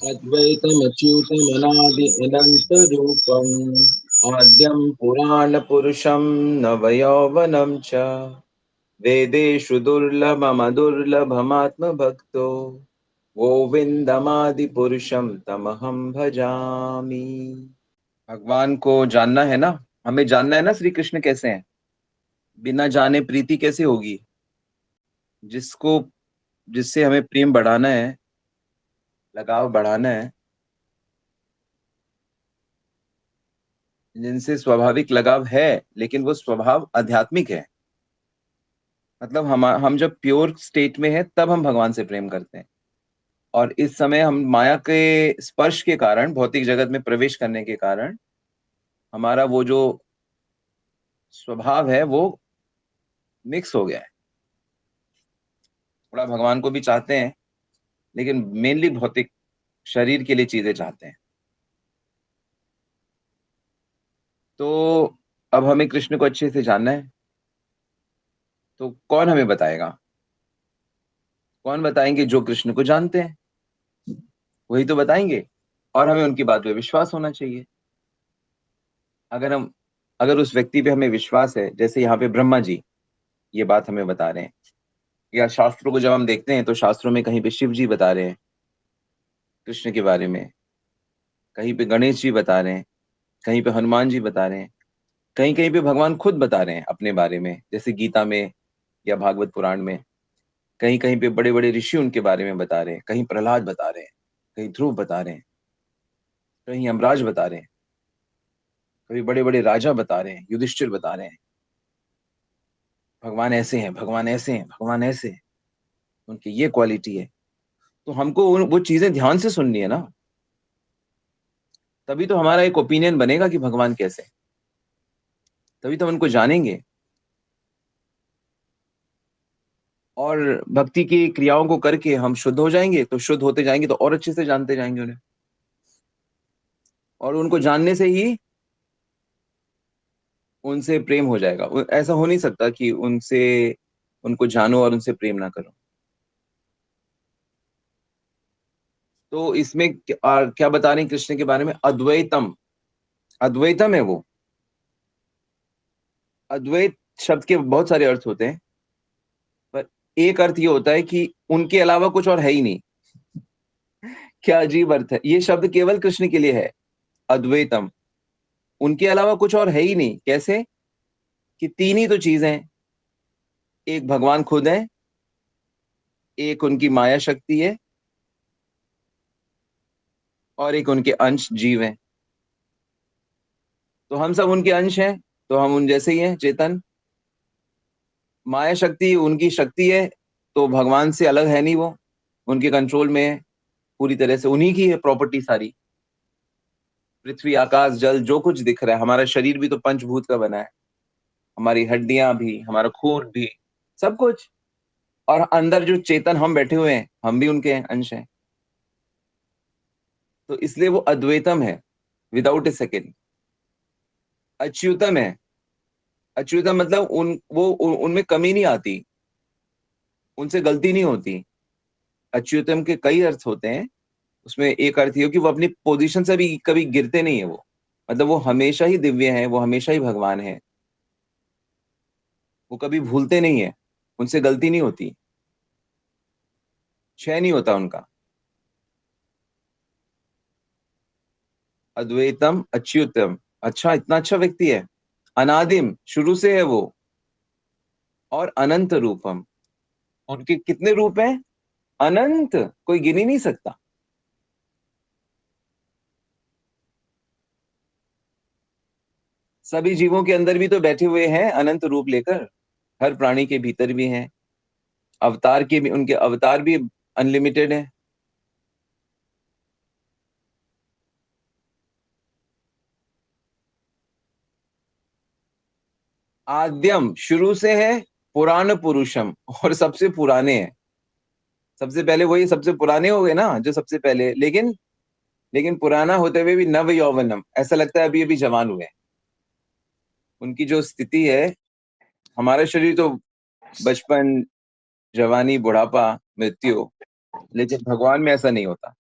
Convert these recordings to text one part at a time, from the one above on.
अद्वैतमच्युतमनादि अनन्तरूपम् आद्यं पुराणपुरुषं नवयौवनं च वेदेषु दुर्लभमदुर्लभमात्मभक्तो गोविन्दमादिपुरुषं तमहं भजामि। भगवान को जानना है ना, हमें जानना है ना श्री कृष्ण कैसे हैं। बिना जाने प्रीति कैसे होगी। जिसको जिससे हमें प्रेम बढ़ाना है, लगाव बढ़ाना है, जिनसे स्वाभाविक लगाव है लेकिन वो स्वभाव आध्यात्मिक है, मतलब हम जब प्योर स्टेट में है तब हम भगवान से प्रेम करते हैं। और इस समय हम माया के स्पर्श के कारण, भौतिक जगत में प्रवेश करने के कारण हमारा वो जो स्वभाव है वो मिक्स हो गया है। थोड़ा भगवान को भी चाहते हैं लेकिन मेनली भौतिक शरीर के लिए चीजें चाहते हैं। तो अब हमें कृष्ण को अच्छे से जानना है, तो कौन हमें बताएगा? कौन बताएंगे? जो कृष्ण को जानते हैं वही तो बताएंगे। और हमें उनकी बात पे विश्वास होना चाहिए। अगर हम अगर उस व्यक्ति पे हमें विश्वास है, जैसे यहाँ पे ब्रह्मा जी ये बात हमें बता रहे हैं, या शास्त्रों को जब हम देखते हैं तो शास्त्रों में कहीं पे शिव जी बता रहे हैं कृष्ण के बारे में, कहीं पे गणेश जी बता रहे हैं, कहीं पे हनुमान जी बता रहे हैं, कहीं कहीं पे भगवान खुद बता रहे हैं अपने बारे में, जैसे गीता में या भागवत पुराण में। कहीं कहीं पे बड़े बड़े ऋषि उनके बारे में बता रहे हैं, कहीं प्रहलाद बता रहे हैं, कहीं ध्रुव बता रहे हैं, कहीं यमराज बता रहे हैं, कभी बड़े बड़े राजा बता रहे हैं, युधिष्ठिर बता रहे हैं भगवान ऐसे हैं, भगवान ऐसे हैं, भगवान ऐसे हैं, उनकी ये क्वालिटी है। तो हमको वो चीजें ध्यान से सुननी है ना, तभी तो हमारा एक ओपिनियन बनेगा कि भगवान कैसे हैं। तभी तो हम उनको जानेंगे। और भक्ति की क्रियाओं को करके हम शुद्ध हो जाएंगे, तो शुद्ध होते जाएंगे तो और अच्छे से जानते जाएंगे उन्हें। और उनको जानने से ही उनसे प्रेम हो जाएगा। ऐसा हो नहीं सकता कि उनको जानो और उनसे प्रेम ना करो। तो इसमें क्या बता रहे हैं कृष्ण के बारे में? अद्वैतम। अद्वैतम है वो। अद्वैत शब्द के बहुत सारे अर्थ होते हैं, पर एक अर्थ ये होता है कि उनके अलावा कुछ और है ही नहीं। क्या अजीब अर्थ है! ये शब्द केवल कृष्ण के लिए है, अद्वैतम। उनके अलावा कुछ और है ही नहीं। कैसे? कि तीन ही तो चीजें हैं। एक भगवान खुद है, एक उनकी माया शक्ति है, और एक उनके अंश जीव हैं। तो हम सब उनके अंश हैं, तो हम उन जैसे ही हैं, चेतन। माया शक्ति उनकी शक्ति है, तो भगवान से अलग है नहीं वो, उनके कंट्रोल में है पूरी तरह से, उन्हीं की है प्रॉपर्टी सारी। पृथ्वी आकाश जल जो कुछ दिख रहा है, हमारा शरीर भी तो पंचभूत का बना है, हमारी हड्डियां भी, हमारा खून भी, सब कुछ। और अंदर जो चेतन हम बैठे हुए हैं, हम भी उनके अंश हैं। तो इसलिए वो अद्वैतम है, विदाउट ए सेकेंड। अच्युतम है। अच्युतम मतलब उनमें कमी नहीं आती, उनसे गलती नहीं होती। अच्युतम के कई अर्थ होते हैं। उसमें एक अर्थ ये हो कि वो अपनी पोजीशन से भी कभी गिरते नहीं है वो, मतलब वो हमेशा ही दिव्य है, वो हमेशा ही भगवान है, वो कभी भूलते नहीं है, उनसे गलती नहीं होती, क्षय नहीं होता उनका। अद्वैतम अच्युतम। अच्छा, इतना अच्छा व्यक्ति है। अनादिम, शुरू से है वो। और अनंत रूपम, उनके कितने रूप हैं? अनंत, कोई गिन ही नहीं सकता। सभी जीवों के अंदर भी तो बैठे हुए हैं अनंत रूप लेकर, हर प्राणी के भीतर भी हैं। अवतार के भी, उनके अवतार भी अनलिमिटेड है। आद्यम, शुरू से है। पुराण पुरुषम, और सबसे पुराने हैं। सबसे पहले वही सबसे पुराने हो गए ना, जो सबसे पहले। लेकिन पुराना होते हुए भी नव यौवनम, ऐसा लगता है अभी अभी जवान हुए हैं। उनकी जो स्थिति है, हमारा शरीर तो बचपन, जवानी, बुढ़ापा, मृत्यु, लेकिन भगवान में ऐसा नहीं होता।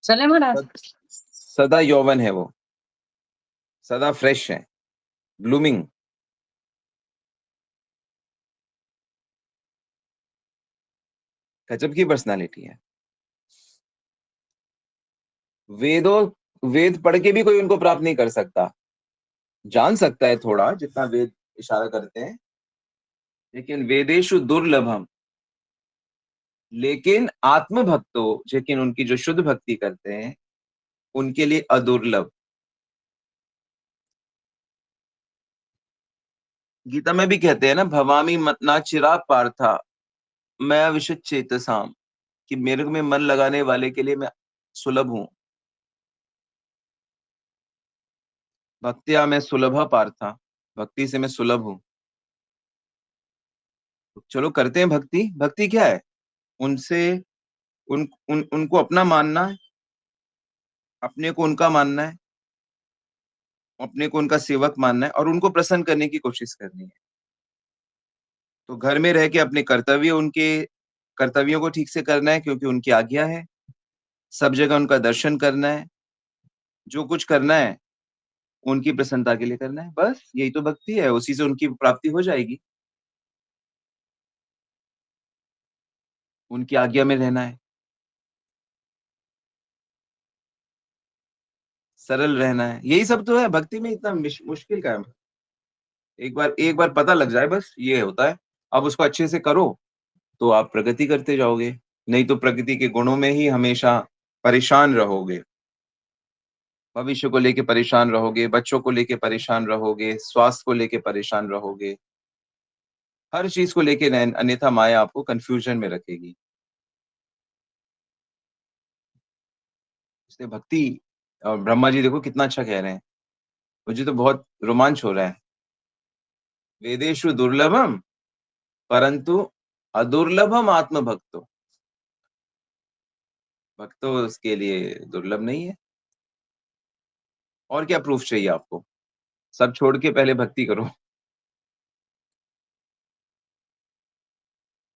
चले महाराज। सदा यौवन है वो, सदा फ्रेश है, ब्लूमिंग। गजब की पर्सनालिटी है। वेदों वेद पढ़ के भी कोई उनको प्राप्त नहीं कर सकता। जान सकता है थोड़ा जितना वेद इशारा करते हैं, लेकिन वेदेषु दुर्लभम। लेकिन आत्मभक्तो, लेकिन उनकी जो शुद्ध भक्ति करते हैं उनके लिए अदुर्लभ। गीता में भी कहते हैं ना, भवामी ना चिराग पार्था, मैं विशुद्ध चेतसाम, कि मेरे में मन लगाने वाले के लिए मैं सुलभ हूं। भक्तिया मैं सुलभा पार्था, भक्ति से मैं सुलभ हूं। तो चलो करते हैं भक्ति। भक्ति क्या है? उनसे उनको अपना मानना है, अपने को उनका मानना है, अपने को उनका सेवक मानना है और उनको प्रसन्न करने की कोशिश करनी है। तो घर में रह के अपने कर्तव्य, उनके कर्तव्यों को ठीक से करना है क्योंकि उनकी आज्ञा है। सब जगह उनका दर्शन करना है। जो कुछ करना है उनकी प्रसन्नता के लिए करना है। बस यही तो भक्ति है, उसी से उनकी प्राप्ति हो जाएगी। उनकी आज्ञा में रहना है, सरल रहना है, यही सब तो है भक्ति में। इतना मुश्किल का है? एक बार पता लग जाए बस, ये होता है। अब उसको अच्छे से करो तो आप प्रगति करते जाओगे, नहीं तो प्रकृति के गुणों में ही हमेशा परेशान रहोगे। भविष्य को लेके परेशान रहोगे, बच्चों को लेके परेशान रहोगे, स्वास्थ्य को लेके परेशान रहोगे, हर चीज को लेके अन्यथा माया आपको कंफ्यूजन में रखेगी। इसलिए भक्ति, और ब्रह्मा जी देखो कितना अच्छा कह रहे हैं, मुझे तो बहुत रोमांच हो रहा है। वेदेषु दुर्लभम परंतु अदुर्लभम आत्म भक्तो। भक्तो उसके लिए दुर्लभ नहीं है। और क्या प्रूफ चाहिए आपको? सब छोड़ के पहले भक्ति करो।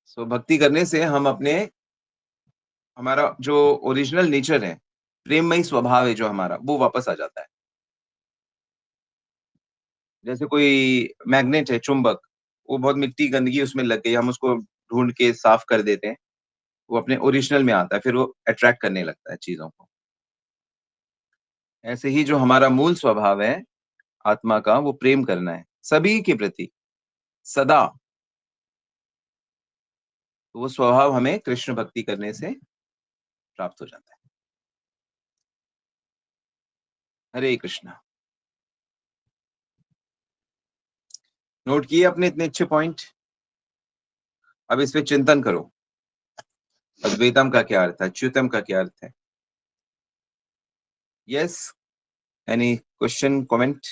सो भक्ति करने से हम अपने, हमारा जो ओरिजिनल नेचर है, प्रेममयी स्वभाव है जो हमारा, वो वापस आ जाता है। जैसे कोई मैग्नेट है, चुंबक, वो बहुत मिट्टी गंदगी उसमें लग गई, हम उसको ढूंढ के साफ कर देते हैं, वो अपने ओरिजिनल में आता है, फिर वो अट्रैक्ट करने लगता है चीजों को। ऐसे ही जो हमारा मूल स्वभाव है आत्मा का, वो प्रेम करना है सभी के प्रति, सदा। तो वो स्वभाव हमें कृष्ण भक्ति करने से प्राप्त हो जाता है। हरे कृष्णा। नोट किए अपने इतने अच्छे पॉइंट? अब इस पे चिंतन करो। अद्वैतम का क्या अर्थ है, अच्युतम का क्या अर्थ है? Yes, any question, comment?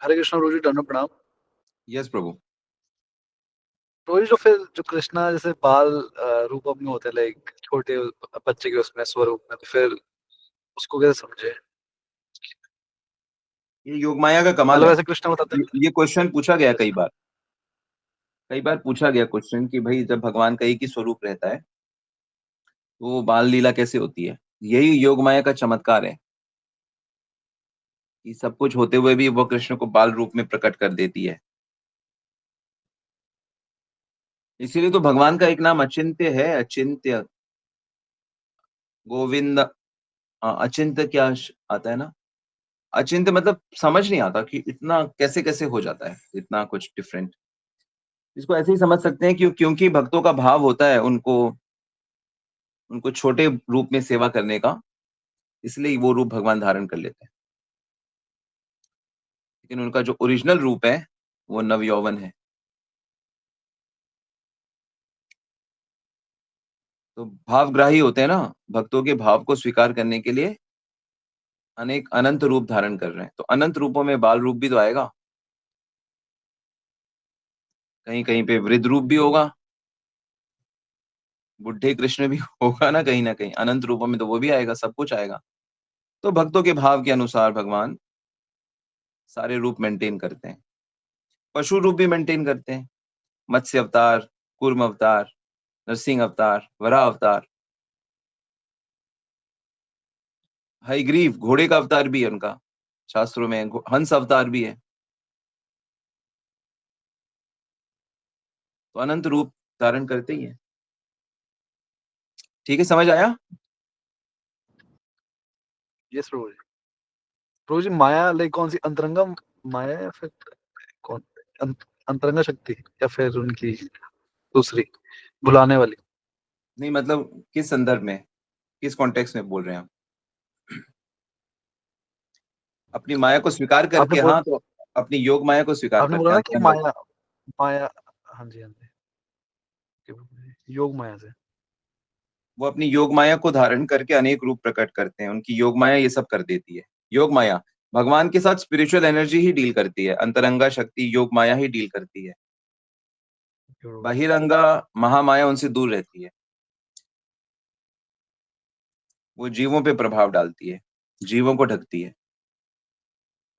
Hare Krishna प्रभु जी, दंडवत प्रणाम। यस प्रभु। प्रभु जी, जो फिर जो कृष्णा जैसे बाल रूप में होते हैं, लाइक छोटे बच्चे के उसमें स्वरूप में, तो फिर उसको कैसे समझे? ये योगमाया का कमाल मतलब है। ऐसे कृष्णा बताते हैं। ये क्वेश्चन पूछा गया कई अच्छा। बार। कई बार पूछा गया क्वेश्चन कि भाई जब भगवान का एक ही स्वरूप रहता है तो वो बाल लीला कैसे होती है? यही योग माया का चमत्कार है कि सब कुछ होते हुए भी वो कृष्ण को बाल रूप में प्रकट कर देती है। इसीलिए तो भगवान का एक नाम अचिंत्य है, अचिंत्य गोविंद। अचिंत्य क्या आता है ना, अचिंत्य मतलब समझ नहीं आता कि इतना कैसे कैसे हो जाता है, इतना कुछ डिफरेंट। इसको ऐसे ही समझ सकते हैं क्योंकि भक्तों का भाव होता है उनको उनको छोटे रूप में सेवा करने का, इसलिए वो रूप भगवान धारण कर लेते हैं। लेकिन उनका जो ओरिजिनल रूप है वो नवयौवन है। तो भावग्राही होते हैं ना, भक्तों के भाव को स्वीकार करने के लिए अनेक अनंत रूप धारण कर रहे हैं। तो अनंत रूपों में बाल रूप भी तो आएगा, कहीं कहीं पे वृद्ध रूप भी होगा, बुढ़े कृष्ण भी होगा ना कहीं अनंत रूपों में, तो वो भी आएगा, सब कुछ आएगा। तो भक्तों के भाव के अनुसार भगवान सारे रूप मेंटेन करते हैं। पशु रूप भी मेंटेन करते हैं, मत्स्य अवतार, कूर्म अवतार, नरसिंह अवतार, वराह अवतार। हयग्रीव घोड़े का अवतार भी है उनका, शास्त्रों में हंस अवतार भी है। तो अनंत रूप धारण करते ही है। ठीक है, समझ आया? यस प्रभु जी। प्रभु जी माया लाइक कौन सी, अंतरंगा माया या फिर कौन, अंतरंगा शक्ति या फिर उनकी दूसरी बुलाने वाली? नहीं मतलब किस संदर्भ में, किस कॉन्टेक्स्ट में बोल रहे हैं आप? अपनी माया को स्वीकार आपने करके, हाँ, बोला, तो अपनी योग माया को स्वीकार आपने करके बोला ना कि अंतरंग। माया, माया, हाँ जी हाँ जी, योग माया से। वो अपनी योग माया को धारण करके अनेक रूप प्रकट करते हैं, उनकी योग माया ये सब कर देती है। योग माया भगवान के साथ स्पिरिचुअल एनर्जी ही डील करती है, अंतरंगा शक्ति योग माया ही डील करती है। बहिरंगा महामाया उनसे दूर रहती है, वो जीवों पे प्रभाव डालती है, जीवों को ढकती है,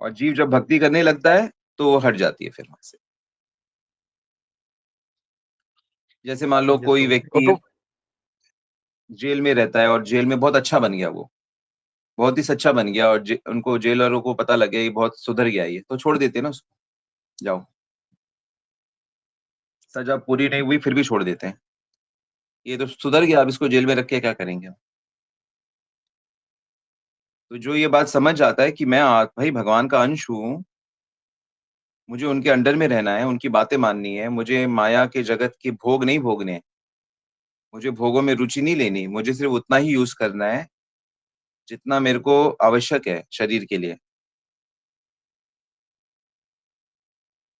और जीव जब भक्ति करने लगता है तो वो हट जाती है फिर वहां से। जैसे मान लो यस कोई प्रभु जी। और व्यक्ति जेल में रहता है और जेल में बहुत अच्छा बन गया, वो बहुत ही सच्चा बन गया, और उनको जेलरों को पता लगे ये बहुत सुधर गया, ये तो छोड़ देते हैं ना उसको, जाओ, सजा पूरी नहीं हुई फिर भी छोड़ देते हैं, ये तो सुधर गया, अब इसको जेल में रख के क्या करेंगे हम। तो जो ये बात समझ जाता है कि मैं भाई भगवान का अंश हूँ, मुझे उनके अंडर में रहना है, उनकी बातें माननी है, मुझे माया के जगत के भोग नहीं भोगने हैं, मुझे भोगों में रुचि नहीं लेनी, मुझे सिर्फ उतना ही यूज करना है जितना मेरे को आवश्यक है शरीर के लिए।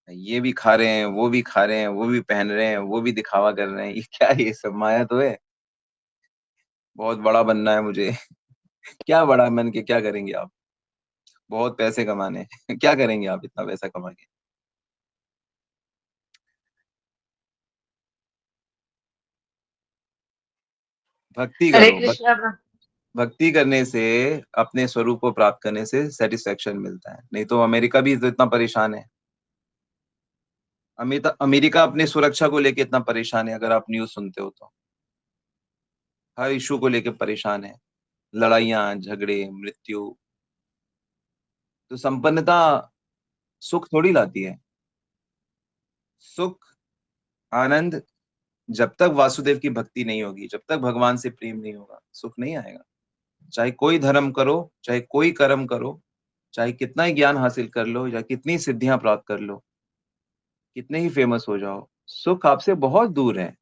ये भी खा रहे हैं, वो भी खा रहे हैं, वो भी पहन रहे हैं, वो भी दिखावा कर रहे हैं, ये क्या है, ये सब माया तो है। बहुत बड़ा बनना है मुझे। क्या बड़ा बन के क्या करेंगे आप? बहुत पैसे कमाने हैं। क्या करेंगे आप इतना पैसा कमा के? भक्ति हरे करो, कृष्णा भक्ति करने से, अपने स्वरूप को प्राप्त करने से सेटिस्फेक्शन मिलता है। नहीं तो अमेरिका भी तो इतना परेशान है, अमेरिका अपने सुरक्षा को लेके इतना परेशान है, अगर आप न्यूज सुनते हो तो हर इशू को लेके परेशान है, लड़ाइयाँ झगड़े मृत्यु। तो संपन्नता सुख थोड़ी लाती है। सुख आनंद जब तक वासुदेव की भक्ति नहीं होगी, जब तक भगवान से प्रेम नहीं होगा, सुख नहीं आएगा। चाहे कोई धर्म करो, चाहे कोई कर्म करो, चाहे कितना ही ज्ञान हासिल कर लो या कितनी सिद्धियां प्राप्त कर लो, कितने ही फेमस हो जाओ, सुख आपसे बहुत दूर है।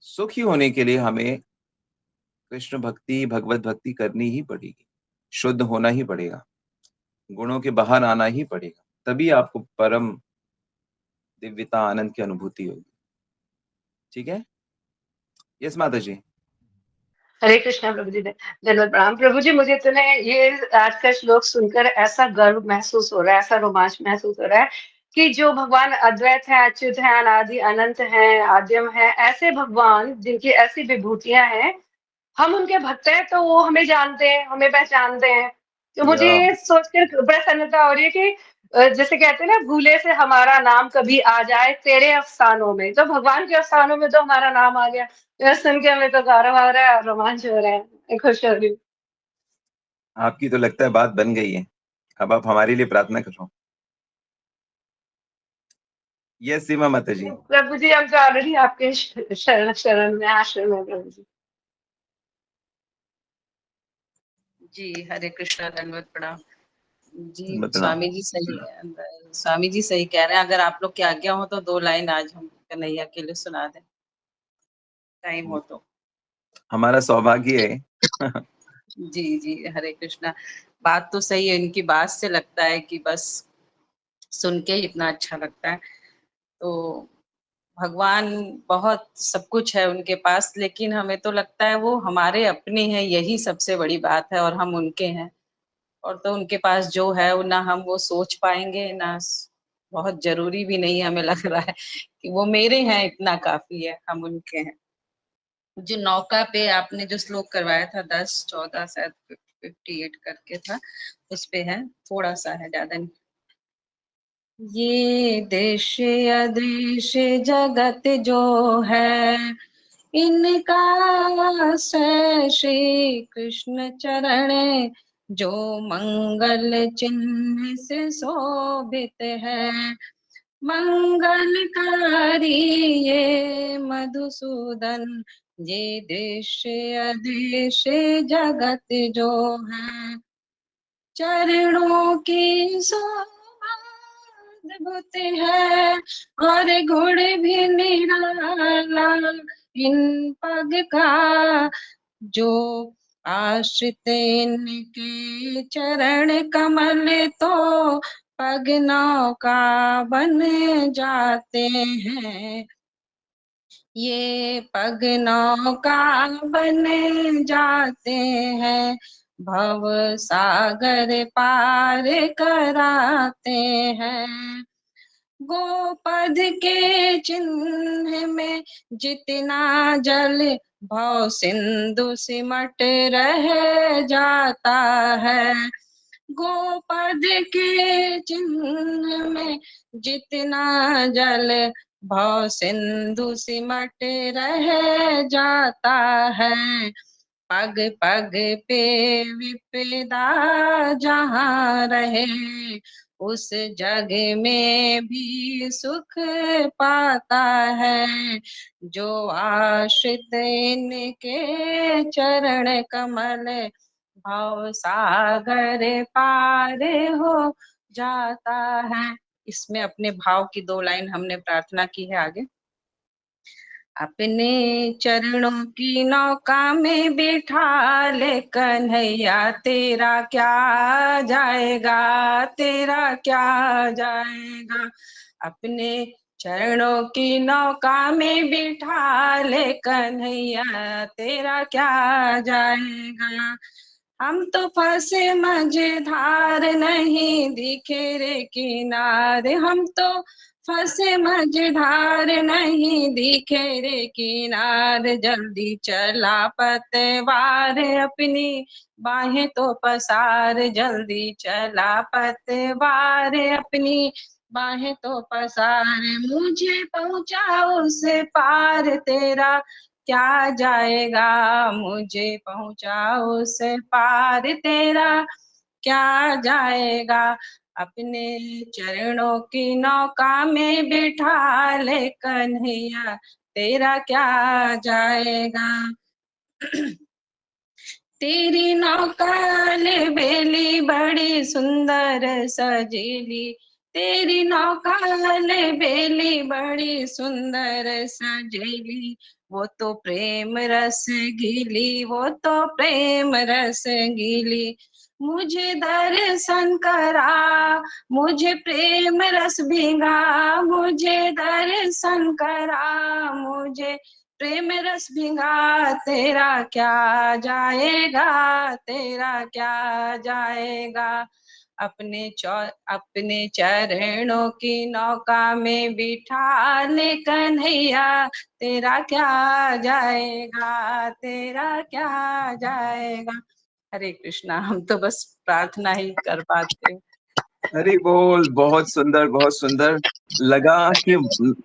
सुखी होने के लिए हमें कृष्ण भक्ति भगवत भक्ति करनी ही पड़ेगी, शुद्ध होना ही पड़ेगा, गुणों के बाहर आना ही पड़ेगा, तभी आपको परम दिव्यता आनंद की अनुभूति होगी। ठीक है? यस माता जी। हरे कृष्णा प्रभु जी, धन्यवाद प्रणाम प्रभु जी। मुझे तो ना ये आज का श्लोक सुनकर ऐसा गर्व महसूस हो रहा है, ऐसा रोमांच महसूस हो रहा है कि जो भगवान अद्वैत है, अच्युत है, अनादि अनंत है, आद्यम है, ऐसे भगवान जिनकी ऐसी विभूतियां हैं, हम उनके भक्त हैं तो वो हमें जानते हैं, हमें पहचानते हैं। तो मुझे या ये सोचकर प्रसन्नता हो रही है कि जैसे कहते हैं ना, भूले से हमारा नाम कभी आ जाए तेरे अफसानों में, तो भगवान के अफसानों में तो हमारा नाम आ गया। यह सुन के हमें तो गौरव आ रहा है, रोमांच हो रहा है, मैं खुश हो रही हूँ। आपकी तो लगता है बात बन गई है, अब आप हमारे लिए प्रार्थना करो। यस सीमा माता जी। प्रभु जी हम तो ऑलरेडी आपके शरण शरण में, आश्रम में प्रभु जी। जी हरे कृष्णा, दंडवत प्रणाम। जी बताना। स्वामी जी सही कह रहे हैं। अगर आप लोग की आज्ञा हो तो 2 लाइन आज हम कन्हैया के लिए सुना दें, टाइम हो तो। हमारा सौभाग्य है। जी जी हरे कृष्णा। बात तो सही है, इनकी बात से लगता है कि बस सुन के ही इतना अच्छा लगता है। तो भगवान बहुत सब कुछ है उनके पास, लेकिन हमें तो लगता है वो हमारे अपने हैं, यही सबसे बड़ी बात है, और हम उनके हैं। और तो उनके पास जो है वो ना हम वो सोच पाएंगे, ना बहुत जरूरी भी नहीं हमें लग रहा है कि वो मेरे हैं, इतना काफी है, हम उनके हैं। जो नौका पे आपने जो श्लोक करवाया था 10-14 शायद 58 करके था, उस पे है, थोड़ा सा है, ज्यादा नहीं। ये दृश्य अदृश्य जगत जो है, इनका आश्रय श्री कृष्ण चरण, जो मंगल चिन्ह से शोभित है। मंगलकारी ये मधुसूदन, ये दृश्य अदृश्य जगत जो है, चरणों की शोभा अद्भुत है, और गुण भी निराला इन पग का, जो आश्रित इनके चरण कमल तो पग नौका बन जाते हैं। ये पग नौका बन जाते हैं, भव सागर पार कराते हैं। गोपद के चिन्ह में जितना जल भव सिंधु सिमट रह जाता है। गोपद के चिन्ह में जितना जल भव सिंधु सिमट रह जाता है। पग पग पे विपदा जहाँ रहे, उस जग में भी सुख पाता है। जो आश्रित इनके चरण कमल, भव सागर पार हो जाता है। इसमें अपने भाव की 2 लाइन हमने प्रार्थना की है आगे। अपने चरणों की नौका में बिठा ले कन्हैया, तेरा क्या जाएगा, तेरा क्या जाएगा। अपने चरणों की नौका में बिठा ले कन्हैया, तेरा क्या जाएगा। हम तो फंसे मझधार, नहीं दिखे रे किनारे। हम तो फंसे मझधार, नहीं दिखे रे किनारे। जल्दी चला पतवार, अपनी बाहें तो पसार। जल्दी चला पतवार, अपनी बाहें तो पसार। मुझे पहुंचा उस पार, तेरा क्या जाएगा। मुझे पहुंचा उस पार, तेरा क्या जाएगा। अपने चरणों की नौका में बिठा ले कन्हैया, तेरा क्या जाएगा। तेरी नौका ले बेली बड़ी सुंदर सजीली, तेरी नौका ले बेली बड़ी सुंदर सजीली। वो तो प्रेम रस गीली, वो तो प्रेम रस गीली। मुझे दर्शन करा, मुझे प्रेम रस भिंगा। मुझे दर्शन करा, मुझे प्रेम रस भिंगा। तेरा क्या जाएगा, तेरा क्या जाएगा। अपने चरणों की नौका में बिठा ले कन्हैया, तेरा क्या जाएगा, तेरा क्या जाएगा। हरे कृष्णा। हम तो बस प्रार्थना ही कर पाते। हरि बोल। बहुत सुंदर, बहुत सुंदर। लगा कि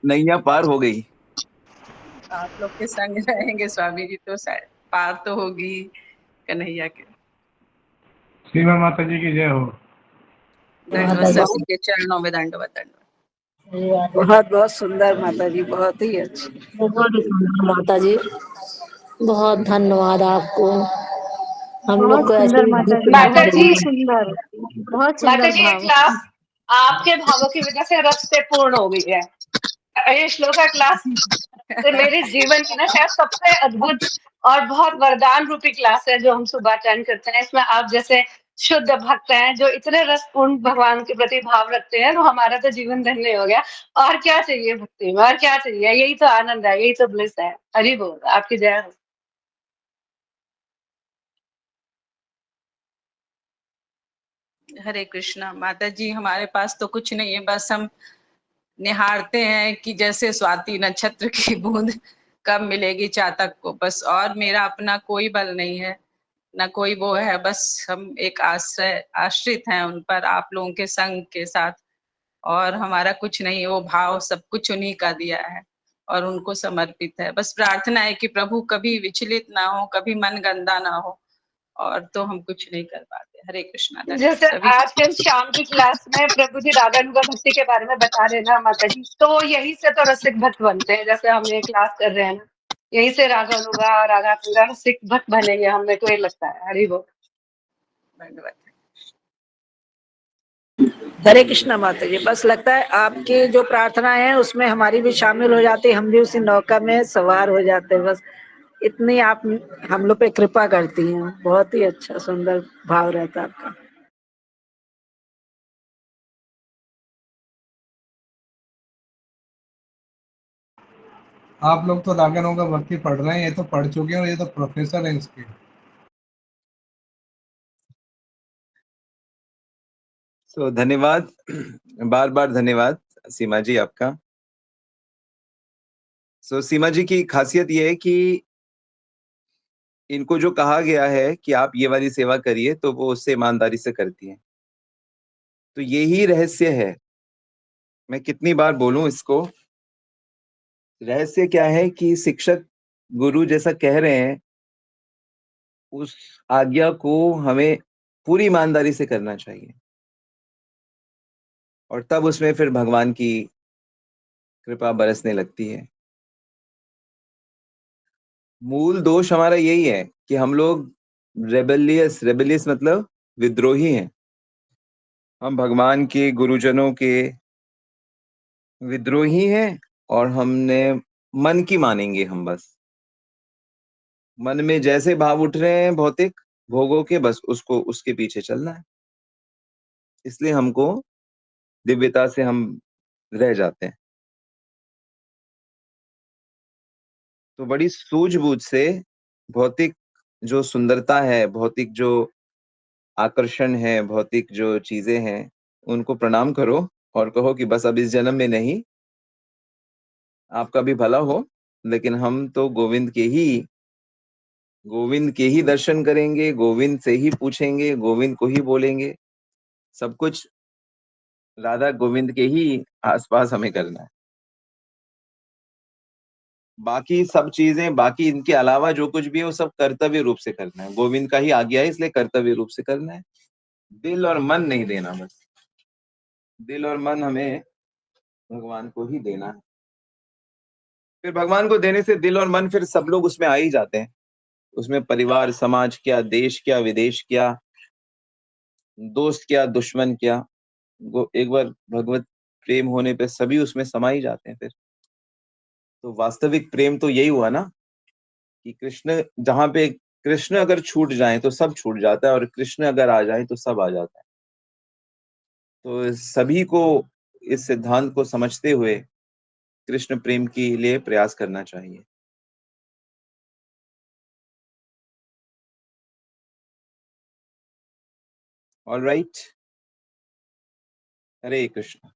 नैया पार हो गई। आप लोग के संग रहेंगे स्वामी जी तो शायद पार तो होगी कन्हैया के। श्रीमन माता जी की जय हो। दंडवत सभी के चरणों में दंडवत दंडवत। बहुत बहुत सुंदर माता जी, बहुत ही अच्छी। बहुत ही सुंदर माता जी, बहुत धन्यवाद आपको। हम लोग बहुत को ऐसे सुंदर ही माता जी, दीपना माता बहुत ही जी, चाहिए। सुंदर, बहुत माता सुंदर जी, ये भाव। क्लास आपके भावों की वजह से रस से पूर्ण हो गई है। ये श्लोका क्लास तो मेरे जीवन की ना शायद सबसे अद्भुत और बहुत वरदान रूपी क्लास है जो हम सुबह अटेंड करते हैं। इसमें आप जैसे शुद्ध भक्त हैं जो इतने रसपूर्ण भगवान के प्रति भाव रखते हैं, तो हमारा तो जीवन धन्य हो गया। और क्या चाहिए भक्ति में, और क्या चाहिए। यही तो आनंद है, यही तो ब्लिस है। हरि बोल, आपकी जय हो। हरे कृष्णा। माता जी, हमारे पास तो कुछ नहीं है, बस हम निहारते हैं कि जैसे स्वाति नक्षत्र की बूंद कब मिलेगी चातक को, बस। और मेरा अपना कोई बल नहीं है, ना कोई वो है, बस हम एक आश्रित हैं उन पर, आप लोगों के संग के साथ। और हमारा कुछ नहीं, वो भाव सब कुछ उन्हीं का दिया है और उनको समर्पित है। बस प्रार्थना है कि प्रभु कभी विचलित ना हो, कभी मन गंदा ना हो, और तो हम कुछ नहीं कर पाते। हरे कृष्णा। धन्यवाद जैसे सभी आज कल शाम की क्लास में प्रभु जी राधा अनुगा भक्ति के बारे में बता रहे हैं ना माता जी, तो यही से तो रसिक भक्त बनते हैं। जैसे हम ये क्लास कर रहे हैं ना, यही से राधा अनुगा राधा अनुगा रसिक भक्त बनेंगे, हमें को ये लगता है। हरि बोल। धन्यवाद। हरे कृष्णा माता जी। बस लगता है आपकी जो प्रार्थना है उसमें हमारी भी शामिल हो जाती, हम भी उसी नौका में सवार हो जाते। बस इतनी आप हम लोग पे कृपा करती हैं। बहुत ही अच्छा सुंदर भाव रहता है आपका। आप लोग तो रागनों का भक्ति पढ़ रहे हैं, ये तो पढ़ चुके हैं और ये तो प्रोफेसर हैं इसके। धन्यवाद, बार बार धन्यवाद सीमा जी आपका। सीमा जी की खासियत ये है कि इनको जो कहा गया है कि आप ये वाली सेवा करिए, तो वो उससे ईमानदारी से करती हैं। तो यही रहस्य है। मैं कितनी बार बोलूं इसको, रहस्य क्या है कि शिक्षक गुरु जैसा कह रहे हैं, उस आज्ञा को हमें पूरी ईमानदारी से करना चाहिए, और तब उसमें फिर भगवान की कृपा बरसने लगती है। मूल दोष हमारा यही है कि हम लोग रेबेलियस मतलब विद्रोही हैं। हम भगवान के, गुरुजनों के विद्रोही हैं, और हमने मन की मानेंगे हम। बस मन में जैसे भाव उठ रहे हैं भौतिक भोगों के, बस उसको उसके पीछे चलना है। इसलिए हमको दिव्यता से हम रह जाते हैं। तो बड़ी सूझबूझ से भौतिक जो सुंदरता है, भौतिक जो आकर्षण है, भौतिक जो चीजें हैं, उनको प्रणाम करो और कहो कि बस अब इस जन्म में नहीं, आपका भी भला हो, लेकिन हम तो गोविंद के ही दर्शन करेंगे, गोविंद से ही पूछेंगे, गोविंद को ही बोलेंगे। सब कुछ राधा गोविंद के ही आसपास हमें करना है। बाकी सब चीजें, बाकी इनके अलावा जो कुछ भी है, वो सब कर्तव्य रूप से करना है। गोविंद का ही आज्ञा है, इसलिए कर्तव्य रूप से करना है। दिल और मन नहीं देना, बस दिल और मन हमें भगवान को ही देना है। फिर भगवान को देने से दिल और मन, फिर सब लोग उसमें आ ही जाते हैं। उसमें परिवार, समाज क्या, देश क्या, विदेश क्या, दोस्त क्या, दुश्मन क्या, वो एक बार भगवत प्रेम होने पे सभी उसमें समा ही जाते हैं फिर। तो वास्तविक प्रेम तो यही हुआ ना, कि कृष्ण जहां पे, कृष्ण अगर छूट जाए तो सब छूट जाता है, और कृष्ण अगर आ जाए तो सब आ जाता है। तो सभी को इस सिद्धांत को समझते हुए कृष्ण प्रेम के लिए प्रयास करना चाहिए। ऑल राइट, हरे कृष्ण।